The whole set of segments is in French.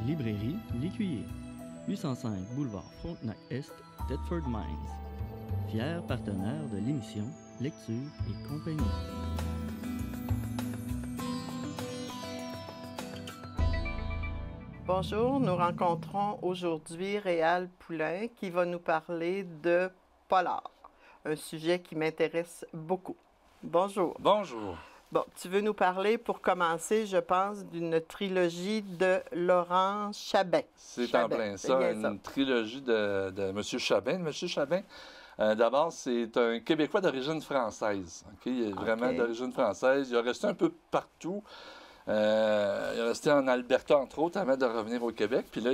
Librairie L'Écuyer, 805 boulevard Frontenac-Est, Thetford Mines. Fier partenaire de l'émission Lecture et compagnie. Bonjour, nous rencontrons aujourd'hui Réal Poulain qui va nous parler de polar, un sujet qui m'intéresse beaucoup. Bonjour. Bonjour. Bon, tu veux nous parler, pour commencer, je pense, d'une trilogie de Laurent Chabin. C'est en plein ça, une trilogie de M. Chabin. M. Chabin, d'abord, c'est un Québécois d'origine française. Il est vraiment d'origine française. Il a resté un peu partout. Il est resté en Alberta, entre autres, avant de revenir au Québec. Puis là,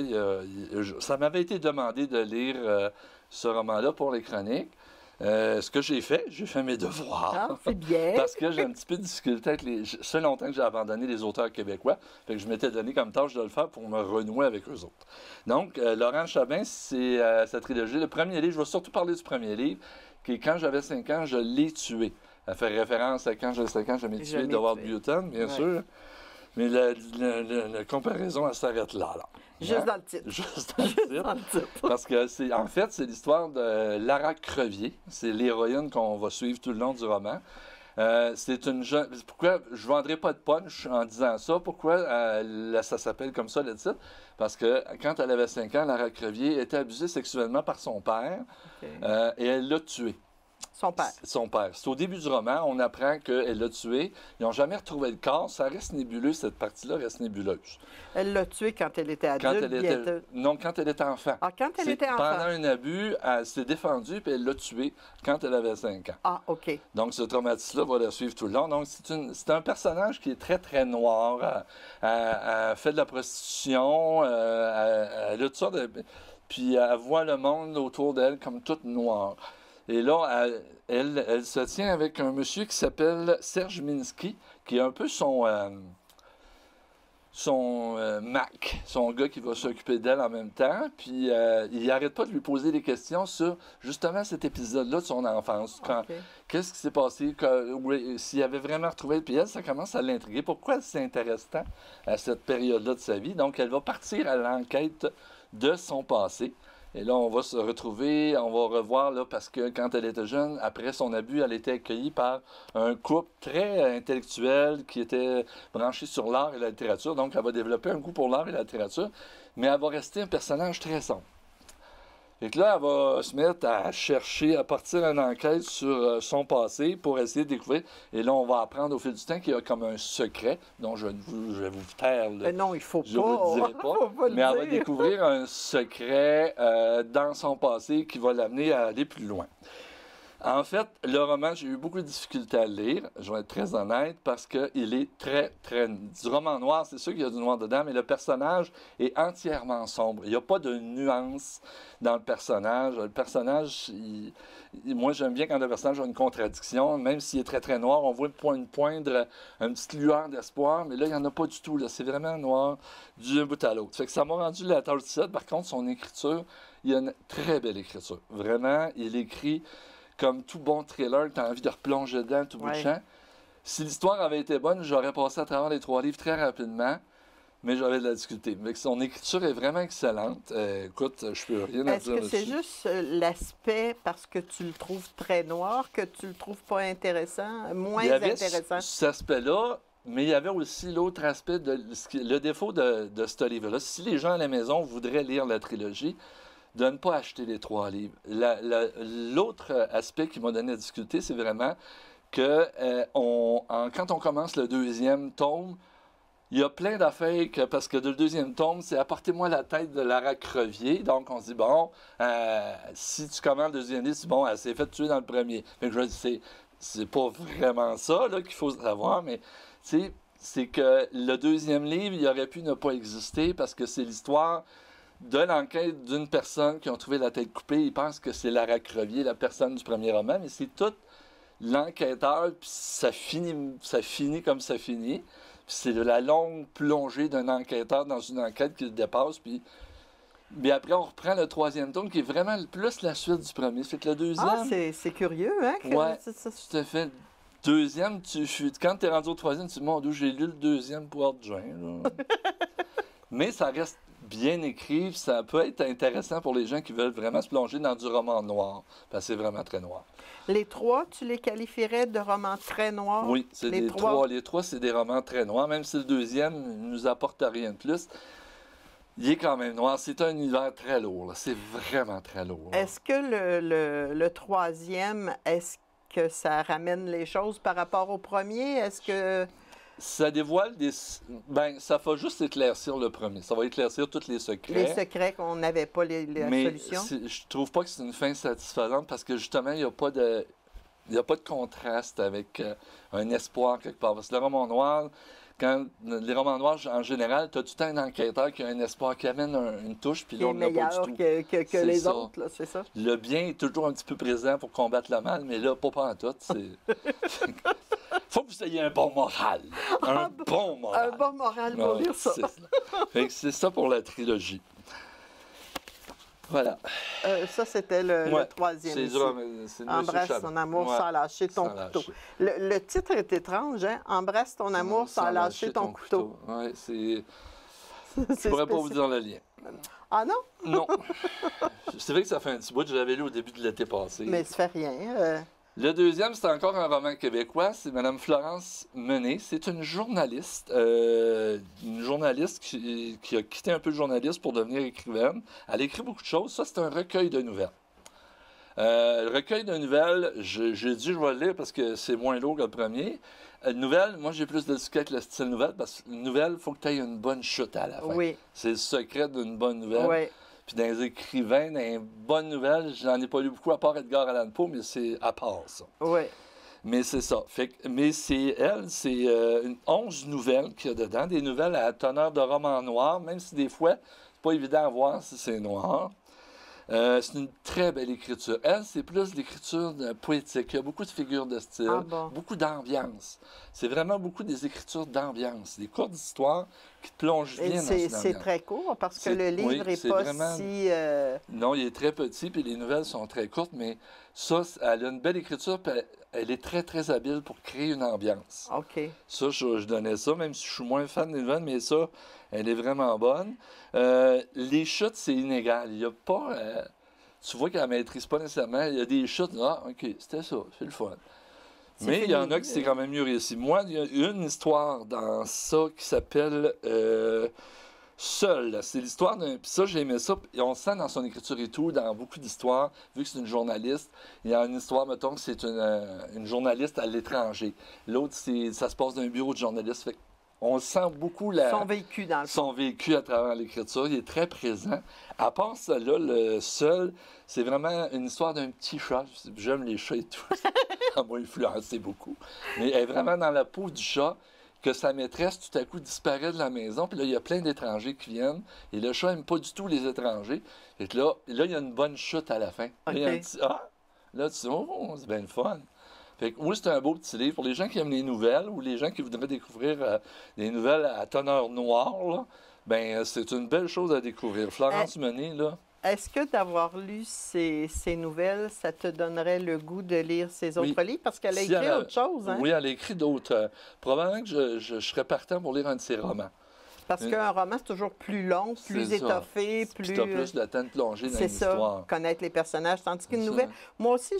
ça m'avait été demandé de lire ce roman-là pour les chroniques. Ce que j'ai fait mes devoirs. Ah, c'est bien. Parce que j'ai un petit peu de difficulté avec les... Ça fait longtemps que j'ai abandonné les auteurs québécois. Fait que je m'étais donné comme tâche de le faire pour me renouer avec eux autres. Donc, Laurent Chabin, c'est sa trilogie. Le premier livre, je vais surtout parler du premier livre, qui est Quand j'avais 5 ans, je l'ai tué. Elle fait référence à Quand j'avais 5 ans, je l'ai tué de Walt Button, bien sûr. Mais la comparaison, elle s'arrête là. Juste dans le titre. Juste dans le titre. Parce que, en fait, c'est l'histoire de Lara Crevier. C'est l'héroïne qu'on va suivre tout le long du roman. C'est une jeune... Pourquoi je ne vendrai pas de punch en disant ça? Pourquoi ça s'appelle comme ça, le titre? Parce que quand elle avait 5 ans, Lara Crevier était abusée sexuellement par son père et elle l'a tué. Son père. Son père. C'est au début du roman, on apprend qu'elle l'a tué. Ils n'ont jamais retrouvé le corps. Ça reste nébuleux, cette partie-là reste nébuleuse. Elle l'a tué quand elle était adulte? Non, quand elle était enfant. Ah, quand elle était enfant. Pendant un abus, elle s'est défendue puis elle l'a tué quand elle avait 5 ans. Ah, OK. Donc, ce traumatisme-là va la suivre tout le long. Donc, c'est un personnage qui est très, très noir. Elle fait de la prostitution. Elle a tout ça. Puis, elle voit le monde autour d'elle comme toute noire. Et là, elle se tient avec un monsieur qui s'appelle Serge Minsky, qui est un peu son Mac, son gars qui va s'occuper d'elle en même temps. Puis, il n'arrête pas de lui poser des questions sur, justement, cet épisode-là de son enfance. Qu'est-ce qui s'est passé? S'il avait vraiment retrouvé... Puis elle, ça commence à l'intriguer. Pourquoi elle s'intéresse tant à cette période-là de sa vie? Donc, elle va partir à l'enquête de son passé. Et là, on va se retrouver, on va revoir, là, parce que quand elle était jeune, après son abus, elle était accueillie par un couple très intellectuel qui était branché sur l'art et la littérature. Donc, elle va développer un goût pour l'art et la littérature, mais elle va rester un personnage très sombre. Et que là, elle va se mettre à chercher, à partir d'une enquête sur son passé pour essayer de découvrir. Et là, on va apprendre au fil du temps qu'il y a comme un secret, dont je vais vous taire. Non, il faut pas. Je ne vous le dirai pas. Mais elle va découvrir un secret dans son passé qui va l'amener à aller plus loin. En fait, le roman, j'ai eu beaucoup de difficultés à le lire, je vais être très honnête, parce qu'il est très, très... Du roman noir, c'est sûr qu'il y a du noir dedans, mais le personnage est entièrement sombre. Il n'y a pas de nuance dans le personnage. Le personnage, moi, j'aime bien quand le personnage a une contradiction, même s'il est très, très noir, on voit une poindre, une petite lueur d'espoir, mais là, il n'y en a pas du tout. C'est vraiment noir d'un bout à l'autre. Fait que ça m'a rendu la tâche 17. Par contre, son écriture, il a une très belle écriture. Vraiment, il écrit... Comme tout bon thriller, tu as envie de replonger dedans tout bout de champ. Si l'histoire avait été bonne, j'aurais passé à travers les 3 livres très rapidement, mais j'avais de la difficulté. Mais son écriture est vraiment excellente. Écoute, je peux rien à dire là-dessus. Est-ce que c'est juste l'aspect, parce que tu le trouves très noir, que tu le trouves pas intéressant, moins intéressant? Cet aspect-là, mais il y avait aussi l'autre aspect, le défaut de ce livre-là. Si les gens à la maison voudraient lire la trilogie, de ne pas acheter les 3 livres. L'autre aspect qui m'a donné la difficulté, c'est vraiment que quand on commence le 2e tome, il y a plein d'affaires, parce que le 2e tome, c'est « Apportez-moi la tête de Lara Crevier ». Donc, on se dit, bon, si tu commandes le 2e livre, c'est bon, elle s'est fait tuer dans le premier. Mais je dis, c'est pas vraiment ça qu'il faut savoir, mais c'est que le 2e livre, il aurait pu ne pas exister, parce que c'est l'histoire de l'enquête d'une personne qui a trouvé la tête coupée. Ils pensent que c'est Lara Crevier, la personne du premier roman, mais c'est tout l'enquêteur, puis ça finit comme ça finit. Puis c'est de la longue plongée d'un enquêteur dans une enquête qui le dépasse, puis... Mais après, on reprend le 3e tome, qui est vraiment plus la suite du premier. C'est que le 2e... Ah, c'est curieux, hein? Oui, tout à fait. 2e, quand tu es rendu au 3e, tu te dis, mon Dieu, j'ai lu le 2e pour être juin. Mais ça reste bien écrit, ça peut être intéressant pour les gens qui veulent vraiment se plonger dans du roman noir, parce que c'est vraiment très noir. Les trois, tu les qualifierais de romans très noirs? Oui, c'est les les trois. trois. Les trois, c'est des romans très noirs, même si le deuxième ne nous apporte rien de plus. Il est quand même noir. C'est un univers très lourd, là. C'est vraiment très lourd, là. Est-ce que le troisième, est-ce que ça ramène les choses par rapport au premier? Est-ce que... Ça dévoile des... Ben, ça va juste éclaircir le premier. Ça va éclaircir tous les secrets. Les secrets qu'on n'avait pas la solution? Je trouve pas que c'est une fin satisfaisante parce que justement, il n'y a pas de contraste avec un espoir quelque part. Parce que le roman noir, les romans noirs, en général, tu as tout le temps un enquêteur qui a un espoir, qui amène une touche, puis Qui là, est on l'a pas meilleur du tout. que les ça. autres, là, c'est ça? Le bien est toujours un petit peu présent pour combattre le mal, mais là, pas en tout. Faut que vous ayez un bon moral. Un bon moral. Un bon moral pour lire ça. C'est ça pour la trilogie. Voilà. Ça, c'était le troisième. C'est Embrasse ton amour sans lâcher ton couteau. Le titre est étrange, hein? Embrasse ton amour sans lâcher ton couteau. Oui, c'est... Je pourrais pas vous dire le lien. Ah non? Non. C'est vrai que ça fait un petit bout, je l'avais lu au début de l'été passé. Mais ça fait rien. Le deuxième, c'est encore un roman québécois, c'est Mme Florence Mené. C'est une journaliste qui a quitté un peu le journalisme pour devenir écrivaine. Elle écrit beaucoup de choses. Ça, c'est un recueil de nouvelles. Le recueil de nouvelles, j'ai dit je vais le lire parce que c'est moins lourd que le premier. Nouvelle, moi j'ai plus de difficulté avec le style nouvelle parce que une nouvelle, il faut que tu aies une bonne chute à la fin. Oui. C'est le secret d'une bonne nouvelle. Oui. Puis dans les écrivains, dans les bonnes nouvelles, j'en ai pas lu beaucoup à part Edgar Allan Poe, mais c'est à part ça. Oui. Mais c'est ça. Mais c'est 11 nouvelles qu'il y a dedans, des nouvelles à teneur de roman noir, même si des fois, c'est pas évident à voir si c'est noir. C'est une très belle écriture. Elle, c'est plus l'écriture poétique. Il y a beaucoup de figures de style, beaucoup d'ambiance. C'est vraiment beaucoup des écritures d'ambiance, des courtes histoires qui te plongent bien dans une ambiance. C'est très court parce que le livre n'est pas vraiment... si... Non, il est très petit, puis les nouvelles sont très courtes, mais ça, elle a une belle écriture, puis elle est très, très habile pour créer une ambiance. OK. Ça, je donnais ça, même si je suis moins fan des nouvelles, mais ça, elle est vraiment bonne. Les chutes, c'est inégal. Il n'y a pas... tu vois qu'elle ne maîtrise pas nécessairement. Il y a des chutes, OK, c'était ça, c'est le fun. Mais il y en a qui c'est quand même mieux réussi. Moi, il y a une histoire dans ça qui s'appelle Seul. C'est l'histoire d'un... Puis ça, j'ai aimé ça. Et on sent dans son écriture et tout, dans beaucoup d'histoires, vu que c'est une journaliste, il y a une histoire, mettons, que c'est une journaliste à l'étranger. L'autre, ça se passe dans un bureau de journaliste. Fait on sent beaucoup son vécu dans le fond. Son vécu à travers l'écriture. Il est très présent. À part ça, là, le Seul, c'est vraiment une histoire d'un petit chat. J'aime les chats et tout. Ça m'a influencé beaucoup. Mais elle est vraiment dans la peau du chat, que sa maîtresse, tout à coup, disparaît de la maison. Puis là, il y a plein d'étrangers qui viennent. Et le chat n'aime pas du tout les étrangers. Et là, il y a une bonne chute à la fin. Okay. Là, il y a un petit là, tu dis, oh, c'est bien le fun. Fait que, oui, c'est un beau petit livre. Pour les gens qui aiment les nouvelles ou les gens qui voudraient découvrir des nouvelles à teneur noire, là, ben, c'est une belle chose à découvrir. Florence Mené, là. Est-ce que d'avoir lu ces nouvelles, ça te donnerait le goût de lire ses autres livres? Parce qu'elle a écrit autre chose, hein? Oui, elle a écrit d'autres. Probablement que je serais partant pour lire un de ses romans. Parce qu'un roman, c'est toujours plus long, plus étoffé, plus... Tu as plus de temps de plonger dans l'histoire. C'est ça, connaître les personnages. Tandis qu'une nouvelle... Moi aussi,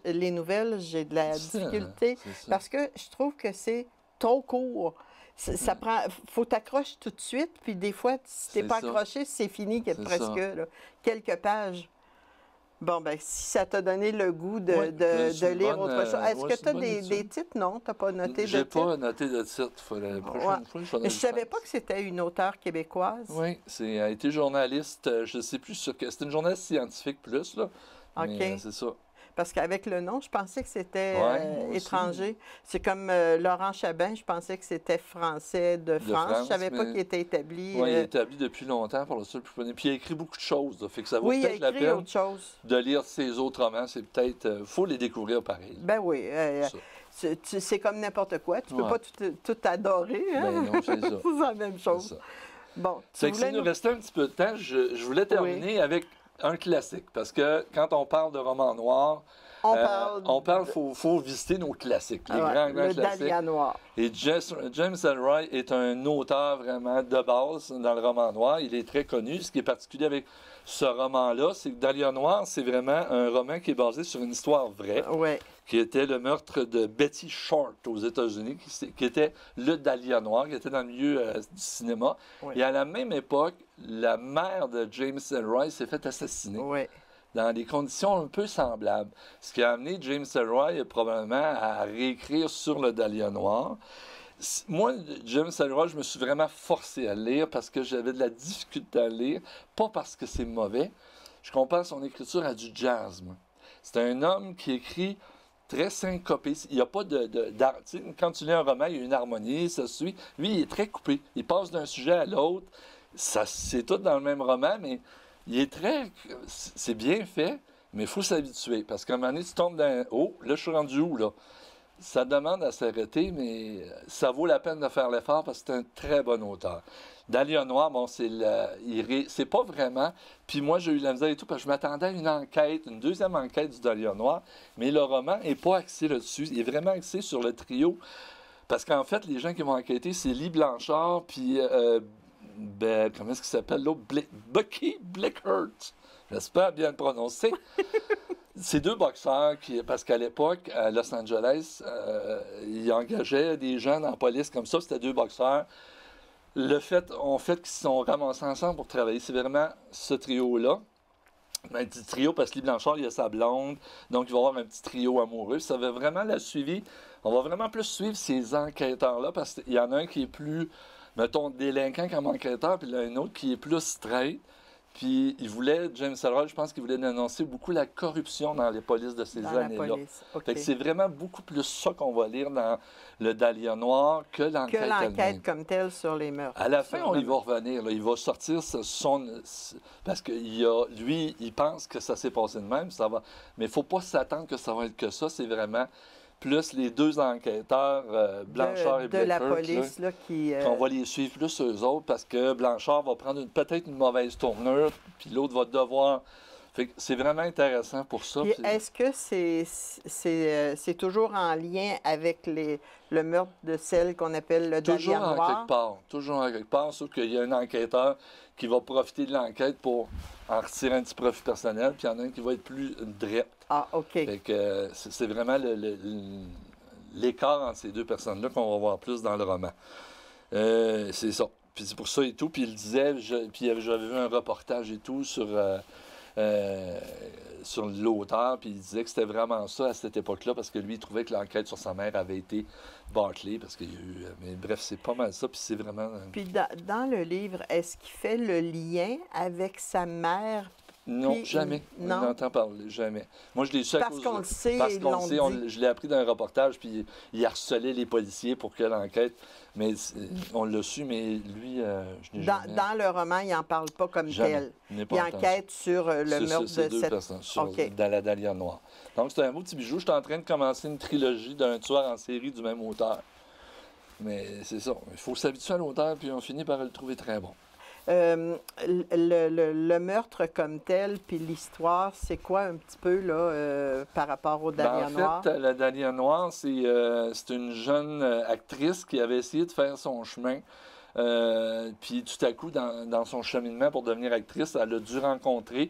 les nouvelles, j'ai de la difficulté parce que je trouve que c'est trop court. Ça prend... faut t'accrocher tout de suite, puis des fois, si t'es pas accroché, c'est fini presque là, quelques pages. Bon, ben si ça t'a donné le goût de lire autre chose. Est-ce que tu as des titres? Non, tu n'as pas noté de titre? J'ai pas noté de titre. La prochaine fois, je ne savais pas que c'était une auteure québécoise. Oui, elle a été journaliste, je ne sais plus sur quel... C'est une journaliste scientifique plus, là. OK. Mais c'est ça. Parce qu'avec le nom, je pensais que c'était étranger. C'est comme Laurent Chabin, je pensais que c'était français de France. Je ne savais pas qu'il était établi. Oui, il est établi depuis longtemps pour le seul plus connu. Puis il a écrit beaucoup de choses. Là, fait que ça vaut peut-être la peine de lire ses autres romans. C'est peut-être... faut les découvrir pareil. Ben oui. C'est comme n'importe quoi. Tu ne peux pas tout adorer. Hein? Ben non, c'est ça. C'est la même chose. Bon, c'est que s'il nous restait un petit peu de temps, je voulais terminer avec un classique, parce que quand on parle de roman noir, faut visiter nos classiques, les grands le classiques. Dahlia noir. Et James Ellroy est un auteur vraiment de base dans le roman noir. Il est très connu. Ce qui est particulier avec ce roman-là, c'est que Dahlia noir, c'est vraiment un roman qui est basé sur une histoire vraie, qui était le meurtre de Betty Short aux États-Unis, qui était le Dahlia noir, qui était dans le milieu du cinéma. Et à la même époque, la mère de James Ellroy s'est fait assassiner. Dans des conditions un peu semblables. Ce qui a amené James Ellroy probablement à réécrire sur le Dahlia noir. Moi, James Ellroy, je me suis vraiment forcé à le lire parce que j'avais de la difficulté à le lire, pas parce que c'est mauvais. Je compare son écriture à du jazz, moi. C'est un homme qui écrit très syncopé. Il n'y a pas d'art. Quand tu lis un roman, il y a une harmonie, ça suit. Lui, il est très coupé. Il passe d'un sujet à l'autre. C'est tout dans le même roman, mais il est très... C'est bien fait, mais il faut s'habituer. Parce qu'à un moment donné, tu tombes dans... Oh, là, je suis rendu où, là? Ça demande à s'arrêter, mais ça vaut la peine de faire l'effort parce que c'est un très bon auteur. Dahlia noir, bon, c'est pas vraiment... Puis moi, j'ai eu la misère et tout, parce que je m'attendais à une enquête, une deuxième enquête du Dahlia noir, mais le roman n'est pas axé là-dessus. Il est vraiment axé sur le trio. Parce qu'en fait, les gens qui vont enquêter, c'est Lee Blanchard, puis... comment est-ce qu'il s'appelle l'autre? Bucky Blackhurst. J'espère bien le prononcer. C'est deux boxeurs parce qu'à l'époque, à Los Angeles, ils engageaient des jeunes en police comme ça. C'était deux boxeurs. Le fait qu'ils se sont ramassés ensemble pour travailler, c'est vraiment ce trio-là. Un petit trio parce que Lee Blanchard, il a sa blonde. Donc, il va y avoir un petit trio amoureux. Ça va vraiment la suivre. On va vraiment plus suivre ces enquêteurs-là parce qu'il y en a un qui est plus... mettons, délinquant comme enquêteur, puis il y en a un autre qui est plus straight. Puis James Ellroy, je pense qu'il voulait dénoncer beaucoup la corruption dans les polices de ces années-là. Fait que c'est vraiment beaucoup plus ça qu'on va lire dans le Dahlia noir que l'enquête elle-même. Comme telle sur les meurtres. À la fin, on y va revenir. Là. Il va sortir parce que lui, il pense que ça s'est passé de même. Mais il ne faut pas s'attendre que ça va être que ça. C'est vraiment... plus les deux enquêteurs, Blanchard et Blackhurst, de la police, là, qu'on va les suivre plus eux autres, parce que Blanchard va prendre peut-être une mauvaise tournure, puis l'autre va devoir... Fait que c'est vraiment intéressant pour ça. Puis est-ce que c'est toujours en lien avec le meurtre de celle qu'on appelle le Dahlia noir? Toujours en quelque part, sauf qu'il y a un enquêteur qui va profiter de l'enquête pour en retirer un petit profit personnel, puis il y en a un qui va être plus direct. Ah, OK. Fait que c'est vraiment l'écart entre ces deux personnes-là qu'on va voir plus dans le roman. C'est ça. Puis c'est pour ça et tout. Puis il disait, puis j'avais vu un reportage et tout sur l'auteur, puis il disait que c'était vraiment ça à cette époque-là, parce que lui, il trouvait que l'enquête sur sa mère avait été bâclée, parce qu'il y a eu... Mais bref, c'est pas mal ça, puis c'est vraiment... Puis dans le livre, est-ce qu'il fait le lien avec sa mère? Non, jamais. Non? On n'entend parler, jamais. Moi, je l'ai su à cause... Parce qu'on le sait, parce qu'on le sait, je l'ai appris dans un reportage, puis il harcelait les policiers pour que l'enquête... Mais on l'a su, mais lui, je n'ai jamais... Dans le roman, il n'en parle pas comme tel. Il enquête sur le meurtre de deux cette... personnes, dans la Dahlia noire. Donc, c'est un beau petit bijou. Je suis en train de commencer une trilogie d'un tueur en série du même auteur. Mais c'est ça. Il faut s'habituer à l'auteur, puis on finit par le trouver très bon. Le meurtre comme tel, puis l'histoire, c'est quoi un petit peu là, par rapport au Dahlia noir? En fait, la Dahlia noire, c'est une jeune actrice qui avait essayé de faire son chemin. Puis tout à coup, dans son cheminement pour devenir actrice, elle a dû rencontrer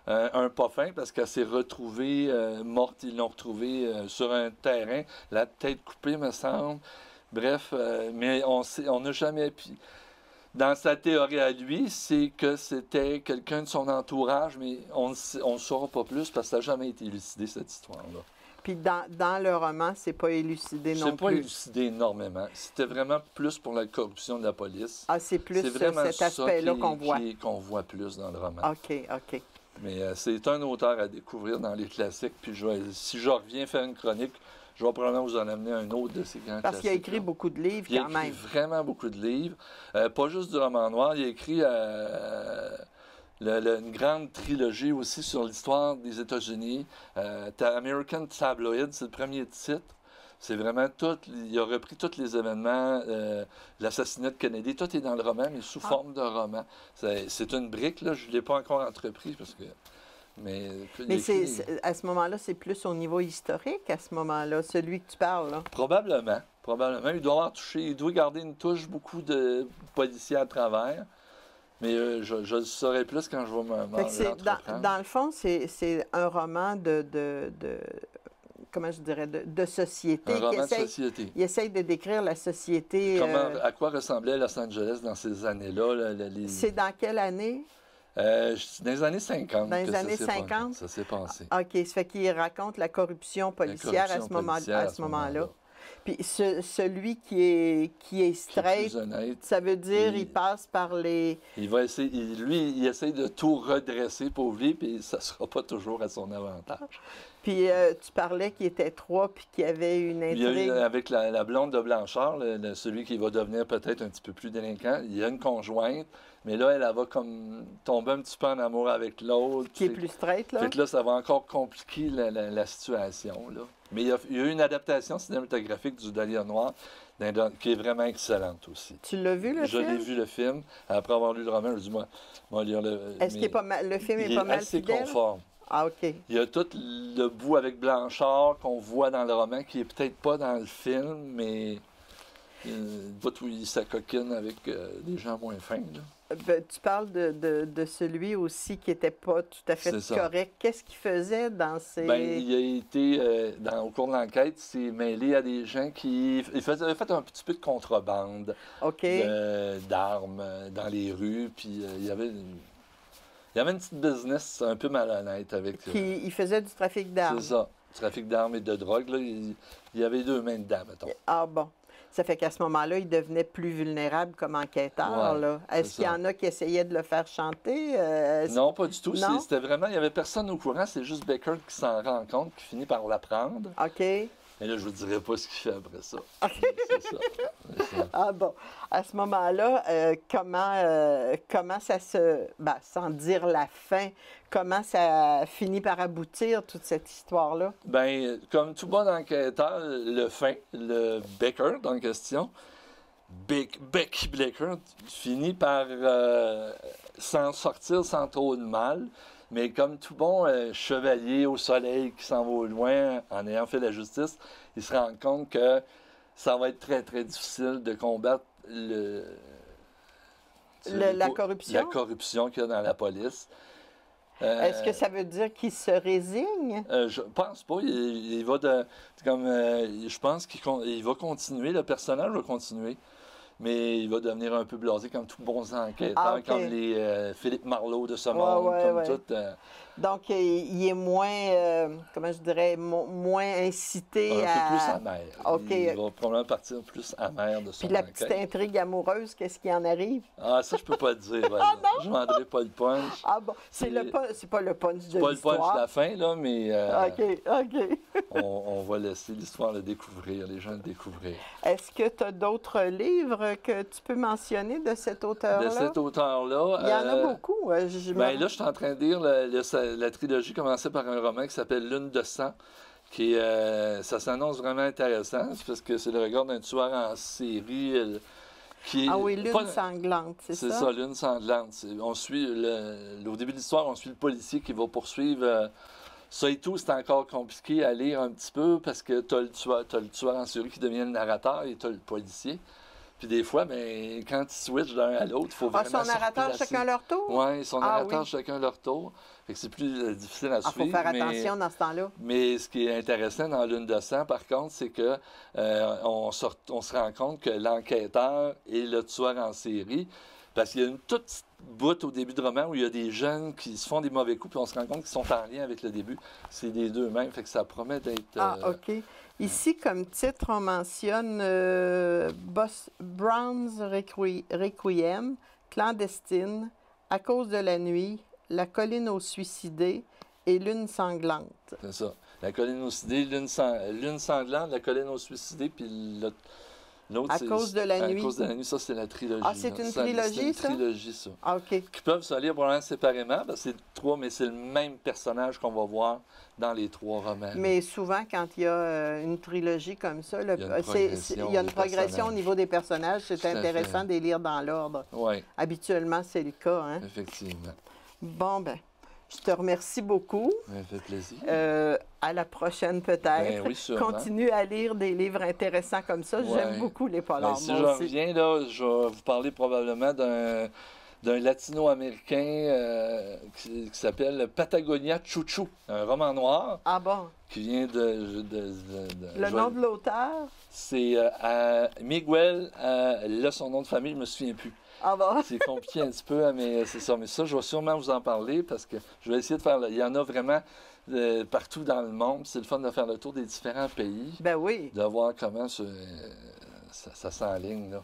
un pas fin parce qu'elle s'est retrouvée morte. Ils l'ont retrouvée sur un terrain, la tête coupée, me semble. Bref, mais on n'a jamais... Dans sa théorie à lui, c'est que c'était quelqu'un de son entourage, mais on ne saura pas plus parce que ça n'a jamais été élucidé, cette histoire-là. Puis dans le roman, c'est pas élucidé non plus? C'est pas élucidé énormément. C'était vraiment plus pour la corruption de la police. Ah, c'est plus cet aspect-là qu'on voit? Qu'on voit plus dans le roman. OK. Mais c'est un auteur à découvrir dans les classiques. Puis si je reviens faire une chronique, je vais probablement vous en amener un autre de ces grands classiques. Parce qu'il a écrit beaucoup de livres, quand même. Il a écrit vraiment beaucoup de livres. Pas juste du roman noir. Il a écrit une grande trilogie aussi sur l'histoire des États-Unis. American Tabloid, c'est le premier titre. C'est vraiment tout. Il a repris tous les événements, l'assassinat de Kennedy. Tout est dans le roman, mais sous forme de roman. C'est une brique, là. Je ne l'ai pas encore entrepris parce que Mais à ce moment-là, c'est plus au niveau historique, à ce moment-là, celui que tu parles, là. Probablement. Probablement. Il doit avoir touché, il doit garder une touche beaucoup de policiers à travers. Mais je le saurai plus quand je vais m'entreprendre. Dans le fond, c'est un roman comment je dirais, de société. Un roman de société. Il essaye de décrire la société. À quoi ressemblait Los Angeles dans ces années-là? C'est dans quelle année? Dans les années 50. Dans les années 50? Ça s'est passé. OK, ça fait qu'il raconte la corruption policière à ce moment-là. Puis celui qui est straight, ça veut dire il passe par les... Il va essayer, il essaie de tout redresser pour lui, puis ça ne sera pas toujours à son avantage. Puis tu parlais qu'il était 3, puis qu'il y avait une intrigue. Il y a eu, avec la blonde de Blanchard, celui qui va devenir peut-être un petit peu plus délinquant, il y a une conjointe, mais là, elle va comme tomber un petit peu en amour avec l'autre. Qui est plus straight, là. Fait que là, ça va encore compliquer la situation, là. Mais il y a eu une adaptation cinématographique du Dahlia Noir qui est vraiment excellente aussi. Tu l'as vu, le film? Je l'ai vu, le film. Après avoir lu le roman, je me dis, moi lire le... Est-ce qu'il est pas mal, le film est pas mal fidèle? Il est assez conforme. Ah, OK. Il y a tout le bout avec Blanchard qu'on voit dans le roman, qui est peut-être pas dans le film, mais le bout où il s'acoquine avec des gens moins fins, là. Tu parles de celui aussi qui n'était pas tout à fait correct. Qu'est-ce qu'il faisait dans ces... Bien, il a été, au cours de l'enquête, il s'est mêlé à des gens qui... Il avait fait un petit peu de contrebande d'armes dans les rues, puis il y avait une petite business un peu malhonnête avec... Il faisait du trafic d'armes. C'est ça, du trafic d'armes et de drogue. Là, il y avait 2 mains dedans, mettons. Ah bon. Ça fait qu'à ce moment-là, il devenait plus vulnérable comme enquêteur. Ouais, est-ce qu'il y en a qui essayaient de le faire chanter? Non, pas du tout. Non? C'était vraiment... Il n'y avait personne au courant. C'est juste Becker qui s'en rend compte, qui finit par l'apprendre. OK. Et là, je ne vous dirai pas ce qu'il fait après ça. C'est ça. Ah bon. À ce moment-là, comment ça se... Ben, sans dire la fin, comment ça finit par aboutir, toute cette histoire-là? Bien, comme tout bon enquêteur, le Becker, dans la question, Becky Becker finit par s'en sortir sans trop de mal. Mais comme tout bon chevalier au soleil qui s'en va au loin en ayant fait la justice, il se rend compte que ça va être très, très difficile de combattre la corruption. La corruption qu'il y a dans la police. Est-ce que ça veut dire qu'il se résigne? Je pense pas. Il va je pense qu'il va continuer. Le personnage va continuer. Mais il va devenir un peu blasé comme tous bons enquêteurs, comme les Philippe Marleau de ce monde, tout. Donc, il est moins, comment je dirais, moins incité un peu plus amer. Okay. Il va probablement partir plus amer de son enquête. Puis la petite intrigue amoureuse, qu'est-ce qui en arrive? Ah, ça, je peux pas le dire. Je ne vendrai pas le punch. Ah bon, c'est pas le punch de l'histoire. C'est pas le punch de la fin, là, mais OK. on va laisser l'histoire le découvrir, les gens le découvrir. Est-ce que tu as d'autres livres que tu peux mentionner de cet auteur-là? De cet auteur-là? Il y en a beaucoup. Là, je suis en train de lire la trilogie commençait par un roman qui s'appelle Lune de sang, ça s'annonce vraiment intéressant, parce que c'est le regard d'un tueur en série qui est... Ah oui, Lune sanglante, c'est ça? C'est ça, Lune sanglante. On suit, au début de l'histoire, on suit le policier qui va poursuivre... ça et tout, c'est encore compliqué à lire un petit peu, parce que tu as le tueur en série qui devient le narrateur et tu as le policier. Puis des fois, mais quand ils switchent d'un à l'autre, il faut vraiment son narrateur chacun leur tour? Oui, son narrateur chacun leur tour. Fait que c'est plus difficile à suivre. Il faut faire attention dans ce temps-là. Mais ce qui est intéressant dans Lune de sang, par contre, c'est que on se rend compte que l'enquêteur est le tueur en série. Parce qu'il y a une toute petite bout au début du roman où il y a des jeunes qui se font des mauvais coups, puis on se rend compte qu'ils sont en lien avec le début. C'est les deux mêmes, fait que ça promet d'être... Ah, OK. Ici, comme titre, on mentionne Brown's Requiem, Clandestine, À cause de la nuit, La colline aux suicidés et Lune sanglante. C'est ça. La colline aux suicidés, Lune sanglante, La colline aux suicidés, puis l'autre, À cause de la nuit. À cause de la nuit, ça, c'est la trilogie. Ah, c'est une trilogie, c'est une ça? trilogie, ça. Ah, OK. Qui peuvent se lire probablement séparément, parce que c'est 3, mais c'est le même personnage qu'on va voir dans les 3 romans. Mais souvent, quand il y a une trilogie comme ça, il y a une progression au niveau des personnages. C'est intéressant de les lire dans l'ordre. Oui. Habituellement, c'est le cas. Hein? Effectivement. Bon, ben, Je te remercie beaucoup. Ça fait plaisir. À la prochaine peut-être. Ben oui, sûrement. Continue à lire des livres intéressants comme ça. Ouais. J'aime beaucoup les polars. Ben, si je reviens, là, je vais vous parler probablement d'un latino-américain qui s'appelle Patagonia Chuchu, un roman noir. Ah bon? Qui vient Le nom de l'auteur? C'est Miguel, là son nom de famille, je me souviens plus. Ah bon? C'est compliqué un petit peu, mais c'est ça. Mais ça, je vais sûrement vous en parler parce que je vais essayer de faire... Il y en a vraiment partout dans le monde. C'est le fun de faire le tour des différents pays. Ben oui. De voir comment ça s'enligne, là.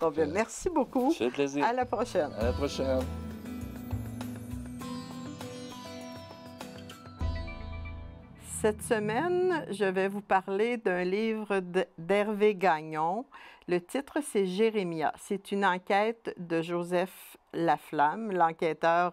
Bon, bien, merci beaucoup. Ça fait plaisir. À la prochaine. À la prochaine. Cette semaine, je vais vous parler d'un livre d'Hervé Gagnon. Le titre, c'est Jérémia. C'est une enquête de Joseph Laflamme, l'enquêteur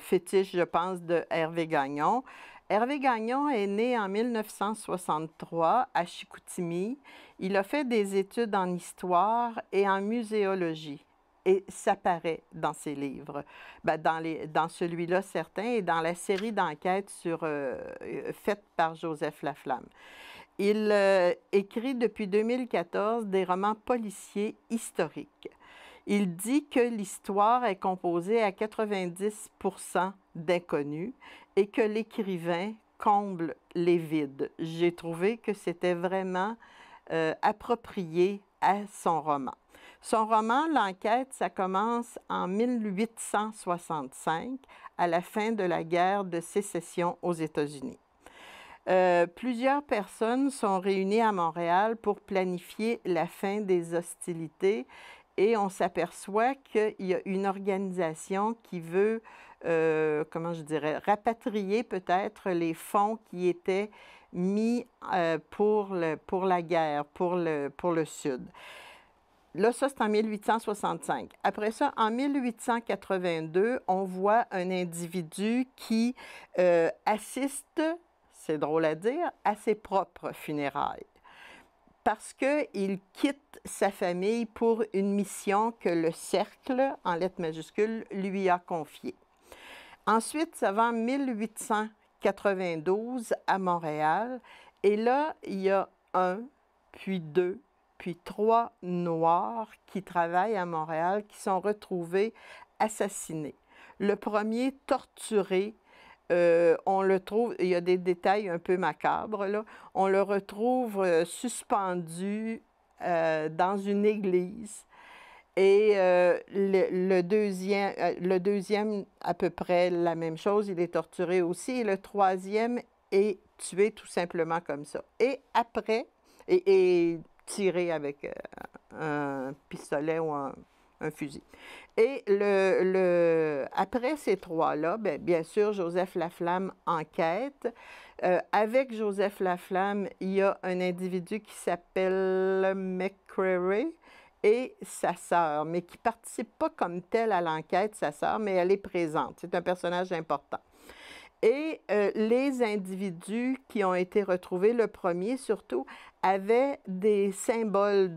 fétiche, je pense, de Hervé Gagnon. Hervé Gagnon est né en 1963 à Chicoutimi. Il a fait des études en histoire et en muséologie. Et ça paraît dans ses livres. Ben, dans celui-là, certains, et dans la série d'enquêtes faite par Joseph Laflamme. Il écrit depuis 2014 des romans policiers historiques. Il dit que l'histoire est composée à 90% d'inconnus et que l'écrivain comble les vides. J'ai trouvé que c'était vraiment approprié à son roman. Son roman, L'Enquête, ça commence en 1865, à la fin de la guerre de sécession aux États-Unis. Plusieurs personnes sont réunies à Montréal pour planifier la fin des hostilités et on s'aperçoit qu'il y a une organisation qui veut, comment je dirais, rapatrier peut-être les fonds qui étaient mis pour la guerre, pour le Sud. Là, ça, c'est en 1865. Après ça, en 1882, on voit un individu qui assiste, c'est drôle à dire, à ses propres funérailles. Parce qu'il quitte sa famille pour une mission que le Cercle, en lettres majuscules, lui a confiée. Ensuite, ça va en 1892 à Montréal. Et là, il y a un, puis deux, puis trois Noirs qui travaillent à Montréal, qui sont retrouvés assassinés. Le premier, torturé, on le trouve, il y a des détails un peu macabres, là. On le retrouve suspendu dans une église. Et le deuxième, à peu près la même chose, il est torturé aussi. Et le troisième est tué tout simplement comme ça. Et après, et tiré avec un pistolet ou un fusil. Et après ces trois-là, bien sûr, Joseph Laflamme enquête. Avec Joseph Laflamme, il y a un individu qui s'appelle McCreary et sa sœur, mais qui ne participe pas comme telle à l'enquête, sa sœur, mais elle est présente. C'est un personnage important. Et les individus qui ont été retrouvés, le premier surtout, avaient des symboles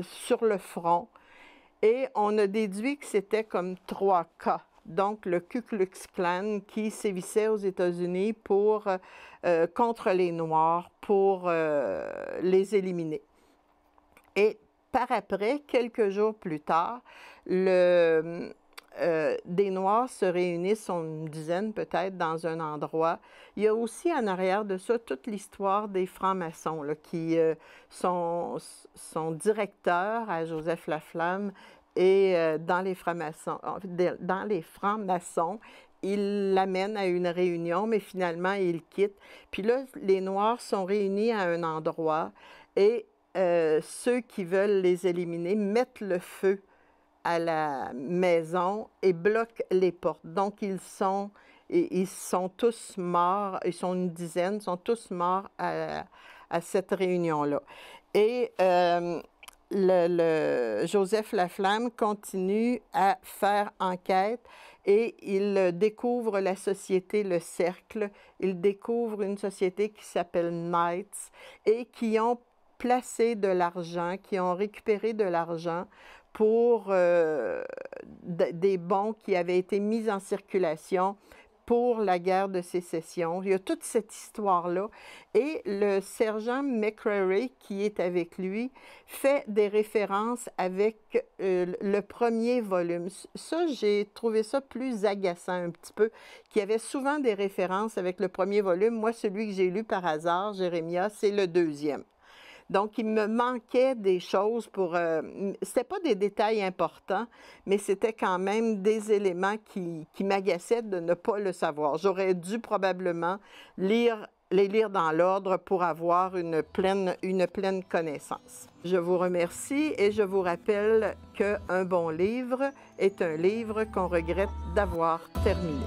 sur le front. Et on a déduit que c'était comme 3K. Donc, le Ku Klux Klan qui sévissait aux États-Unis contre les Noirs pour les éliminer. Et par après, quelques jours plus tard, des Noirs se réunissent, une dizaine peut-être, dans un endroit. Il y a aussi en arrière de ça toute l'histoire des francs-maçons là, qui sont directeurs à Joseph Laflamme et dans les francs-maçons, il l'amène à une réunion, mais finalement, il quitte. Puis là, les Noirs sont réunis à un endroit et ceux qui veulent les éliminer mettent le feu à la maison et bloquent les portes. Donc, ils sont tous morts, ils sont une dizaine, sont tous morts à cette réunion-là. Et Joseph Laflamme continue à faire enquête et il découvre la société Le Cercle. Il découvre une société qui s'appelle Knights et qui ont placé de l'argent, qui ont récupéré de l'argent pour des bons qui avaient été mis en circulation pour la guerre de sécession. Il y a toute cette histoire-là. Et le sergent McCrary, qui est avec lui, fait des références avec le premier volume. Ça, j'ai trouvé ça plus agaçant un petit peu, qu'il y avait souvent des références avec le premier volume. Moi, celui que j'ai lu par hasard, Jérémia, c'est le deuxième. Donc, il me manquait des choses pour... c'était pas des détails importants, mais c'était quand même des éléments qui m'agaçaient de ne pas le savoir. J'aurais dû probablement les lire dans l'ordre pour avoir une pleine connaissance. Je vous remercie et je vous rappelle qu'un bon livre est un livre qu'on regrette d'avoir terminé.